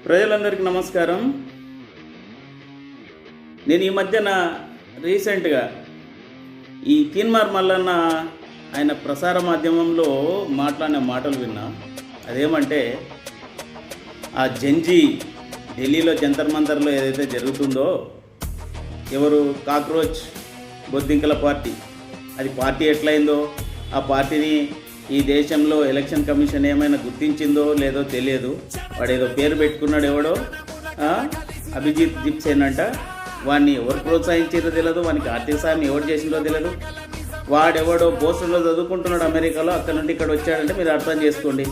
ప్రజలందరికీ నమస్కారం. నేను ఈ మధ్యన రీసెంట్గా ఈ తీన్మార్ మల్లన్న ఆయన ప్రసార మాధ్యమంలో మాట్లాడిన మాటలు విన్నా. అదేమంటే ఆ జంజీ ఢిల్లీలో జంతర్ మంతర్లో ఏదైతే జరుగుతుందో, ఎవరు కాక్రోచ్ బొద్దింకల పార్టీ, అది పార్టీ ఎట్లయిందో, ఆ పార్టీని ఈ దేశంలో ఎలక్షన్ కమిషన్ ఏమైనా గుర్తించిందో లేదో తెలియదు. వాడు ఏదో పేరు పెట్టుకున్నాడు, ఎవడో అభిజిత్ జిప్సేన్ అంట. వాడిని ఎవరు ప్రోత్సహించారో తెలియదు, వానికి ఆర్థిక సాయం ఎవరు చేసిందో తెలియదు. వాడెవడో బోస్టన్లో చదువుకుంటున్నాడు అమెరికాలో, అక్కడ నుండి ఇక్కడ వచ్చాడంటే మీరు అర్థం చేసుకోండి.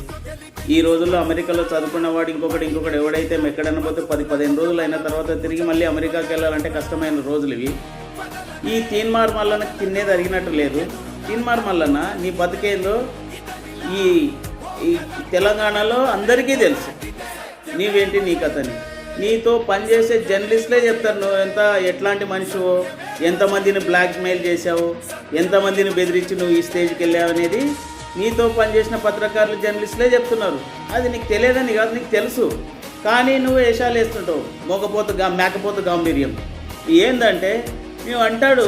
ఈ రోజుల్లో అమెరికాలో చదువుకున్నవాడు ఇంకొకటి ఎవడైతే ఎక్కడైనా పోతే 10-15 రోజులు అయిన తర్వాత తిరిగి మళ్ళీ అమెరికాకి వెళ్ళాలంటే కష్టమైన రోజులు ఇవి. ఈ తీన్మార్ మల్లన్నకి తినేది అరిగినట్టు లేదు. తీన్మార్ మల్లన్న నీ బతికేందో ఈ తెలంగాణలో అందరికీ తెలుసు. నీవేంటి నీ కథని. నీతో పనిచేసే జర్నలిస్టులే చెప్తారు నువ్వు ఎట్లాంటి మనిషివో, ఎంతమందిని బ్లాక్మెయిల్ చేసావు, ఎంతమందిని బెదిరించి నువ్వు ఈ స్టేజ్కి వెళ్ళావు అనేది నీతో పనిచేసిన పత్రికారులు జర్నలిస్టులే చెప్తున్నారు. అది నీకు తెలియదని కాదు, నీకు తెలుసు. కానీ నువ్వు వేషాలు వేస్తుంటావు, మేకపోతు గాంభీర్యం. ఏందంటే మేము అంటాడు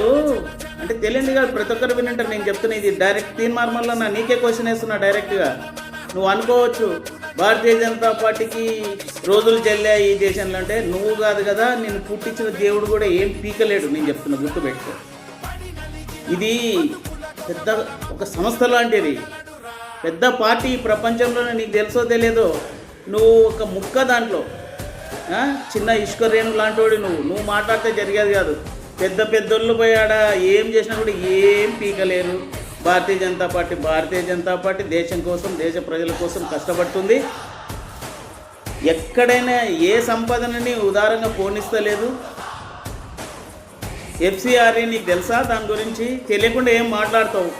అంటే తెలియదు కాదు, ప్రతి ఒక్కరు వినంటారు. నేను చెప్తున్నా, ఇది డైరెక్ట్ తీన్మార్ మల్లన్న నీకే క్వశ్చన్ వేస్తున్నా డైరెక్ట్గా. నువ్వు అనుకోవచ్చు భారతీయ జనతా పార్టీకి రోజులు చెల్లాయి ఈ దేశంలో అంటే, నువ్వు కాదు కదా, నేను పుట్టించిన దేవుడు కూడా ఏం పీకలేడు. నేను చెప్తున్నా, గుర్తుపెట్టుకో. ఇది పెద్ద ఒక సంస్థ లాంటిది, పెద్ద పార్టీ ప్రపంచంలోనే. నీకు తెలుసో తెలియదో, నువ్వు ఒక ముక్క దాంట్లో చిన్న ఇసుక రేణు లాంటి నువ్వు మాట్లాడితే జరిగేది కాదు. పెద్దోళ్ళు పోయాడా ఏం చేసినా కూడా ఏం పీకలేరు. భారతీయ జనతా పార్టీ దేశం కోసం, దేశ ప్రజల కోసం కష్టపడుతుంది. ఎక్కడైనా ఏ సంపదనని ఉదారంగా పోనిస్తలేదు. ఎఫ్సిఆర్ఏ నీకు తెలుసా? దాని గురించి తెలియకుండా ఏం మాట్లాడతావు,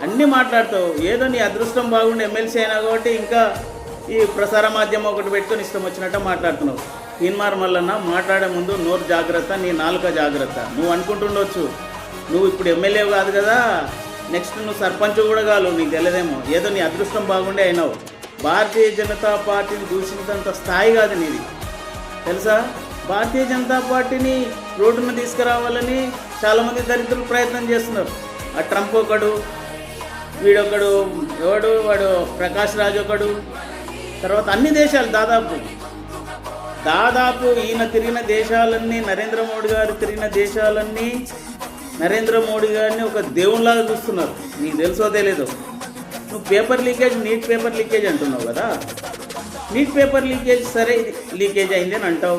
అన్నీ మాట్లాడతావు. ఏదో నీ అదృష్టం బాగుండి ఎమ్మెల్సీ అయినా కాబట్టి ఇంకా ఈ ప్రసార మాధ్యమం ఒకటి పెట్టుకొని ఇష్టం వచ్చినట్టు మాట్లాడుతున్నావు. తీన్మార్ మల్లన్న మాట్లాడే ముందు నోరు జాగ్రత్త, నీ నాలుక జాగ్రత్త. నువ్వు అనుకుంటుండొచ్చు నువ్వు ఇప్పుడు ఎమ్మెల్యే కాదు కదా, నెక్స్ట్ నువ్వు సర్పంచ్ కూడా కాదు, నీకు తెలియదేమో. ఏదో నీ అదృష్టం బాగుండే అయినావు. భారతీయ జనతా పార్టీని దూషించేంత స్థాయి కాదు నీది, తెలుసా? భారతీయ జనతా పార్టీని రోడ్డును తీసుకురావాలని చాలామంది దరిద్రులు ప్రయత్నం చేస్తున్నారు. ఆ ట్రంప్ ఒకడు, వీడొకడు, వాడు ప్రకాష్ రాజ్ ఒకడు, తర్వాత అన్ని దేశాలు దాదాపు ఈయన తిరిగిన దేశాలన్నీ, నరేంద్ర మోడీ గారు తిరిగిన దేశాలన్నీ నరేంద్ర మోడీ గారిని ఒక దేవునిలాగా చూస్తున్నారు. నీకు తెలుసో తెలియదు. నువ్వు నీట్ పేపర్ లీకేజ్ అంటున్నావు కదా. నీట్ పేపర్ లీకేజ్ సరే, లీకేజ్ అయింది అని అంటావు.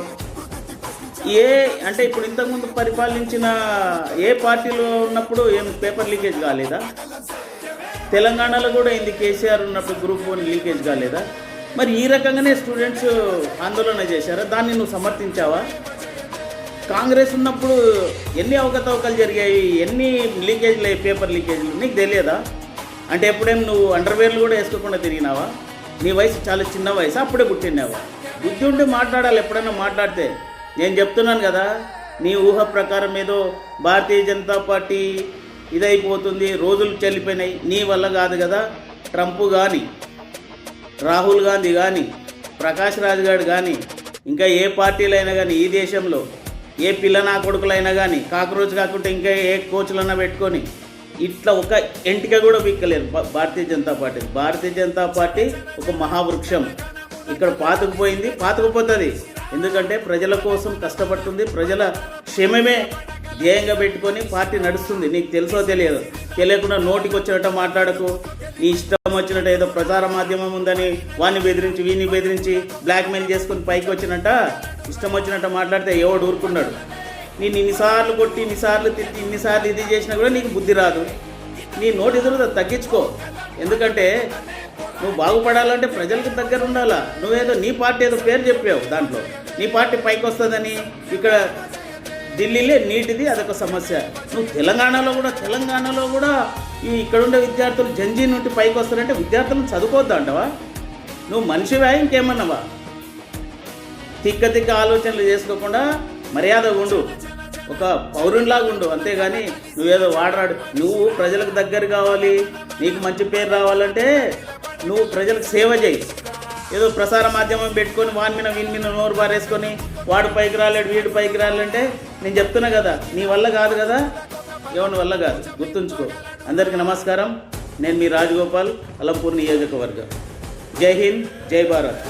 అంటే ఇప్పుడు ఇంతకుముందు పరిపాలించిన ఏ పార్టీలో ఉన్నప్పుడు ఏం పేపర్ లీకేజ్ కాలేదా? తెలంగాణలో కూడా అయింది, కేసీఆర్ ఉన్నప్పుడు గ్రూప్ 1 లీకేజ్ కాలేదా? మరి ఈ రకంగానే స్టూడెంట్స్ ఆందోళన చేశారా? దాన్ని నువ్వు సమర్థించావా? కాంగ్రెస్ ఉన్నప్పుడు ఎన్ని అవకతవకలు జరిగాయి, ఎన్ని లీకేజ్లు, పేపర్ లీకేజ్లు నీకు తెలియదా? అంటే ఎప్పుడేం నువ్వు అండర్వేర్లు కూడా వేసుకోకుండా తిరిగినావా? నీ వయసు చాలా చిన్న వయసు, అప్పుడే పుట్టినావా? బుద్ధి ఉండి మాట్లాడాలి. ఎప్పుడైనా మాట్లాడితే నేను చెప్తున్నాను కదా, నీ ఊహ ప్రకారం ఏదో భారతీయ జనతా పార్టీ ఇదైపోతుంది, రోజులు చెల్లిపోయినాయి, నీ వల్ల కాదు కదా. ట్రంప్ కానీ, రాహుల్ గాంధీ కానీ, ప్రకాష్ రాజ్ గారు కానీ, ఇంకా ఏ పార్టీలైనా కానీ, ఈ దేశంలో ఏ పిల్లనా కొడుకులైనా కానీ, కాక్రోచ్ కాకుండా ఇంకా ఏ కోచ్లన్నా పెట్టుకొని ఇట్లా ఒక ఎంటిక కూడా పీక్కలేరు భారతీయ జనతా పార్టీ ఒక మహావృక్షం. ఇక్కడ పాతుకుపోతుంది. ఎందుకంటే ప్రజల కోసం కష్టపడుతుంది, ప్రజల క్షేమమే ధ్యేయంగా పెట్టుకొని పార్టీ నడుస్తుంది. నీకు తెలుసో తెలియదు. తెలియకుండా నోటికి వచ్చినట్టు మాట్లాడకు. నీ ఇష్టం వచ్చినట్టు ఏదో ప్రచార మాధ్యమం ఉందని వాడిని బెదిరించి వీడిని బెదిరించి బ్లాక్మెయిల్ చేసుకొని పైకి వచ్చినట్ట ఇష్టం వచ్చినట్టు మాట్లాడితే ఎవడు ఊరుకున్నాడు? నేను ఇన్నిసార్లు కొట్టి, ఇన్నిసార్లు తిట్టి, ఇన్నిసార్లు ఇది చేసినా కూడా నీకు బుద్ధి రాదు. నీ నోటి ఎదురు తగ్గించుకో. ఎందుకంటే నువ్వు బాగుపడాలంటే ప్రజలకు దగ్గర ఉండాలా. నువ్వేదో నీ పార్టీ ఏదో పేరు చెప్పావు, దాంట్లో నీ పార్టీ పైకి వస్తుందని. ఇక్కడ ఢిల్లీలో నీటిది అదొక సమస్య. నువ్వు తెలంగాణలో కూడా ఈ ఇక్కడుండే విద్యార్థులు జంజీ నుండి పైకి వస్తారంటే విద్యార్థులను చదువుకోవద్దు అంటావా? నువ్వు మనిషివా ఇంకేమన్నావా? తిక్క ఆలోచనలు చేసుకోకుండా మర్యాదగా ఉండు, ఒక పౌరునిలాగా ఉండు. అంతేగాని నువ్వేదో నువ్వు ప్రజలకు దగ్గర కావాలి, నీకు మంచి పేరు రావాలంటే నువ్వు ప్రజలకు సేవ చేయి. ఏదో ప్రసార మాధ్యమం పెట్టుకొని వీని మీద నోరు బారేసుకొని వాడు పైకి రాలేడు వీడు పైకి రాలేంటే నేను చెప్తున్నా కదా, నీ వల్ల కాదు కదా, ఎవరి వల్ల కాదు, గుర్తుంచుకో. అందరికీ నమస్కారం. నేను మీ రాజగోపాల్, అలంపూర్ నియోజకవర్గం. జై హింద్, జై భారత్.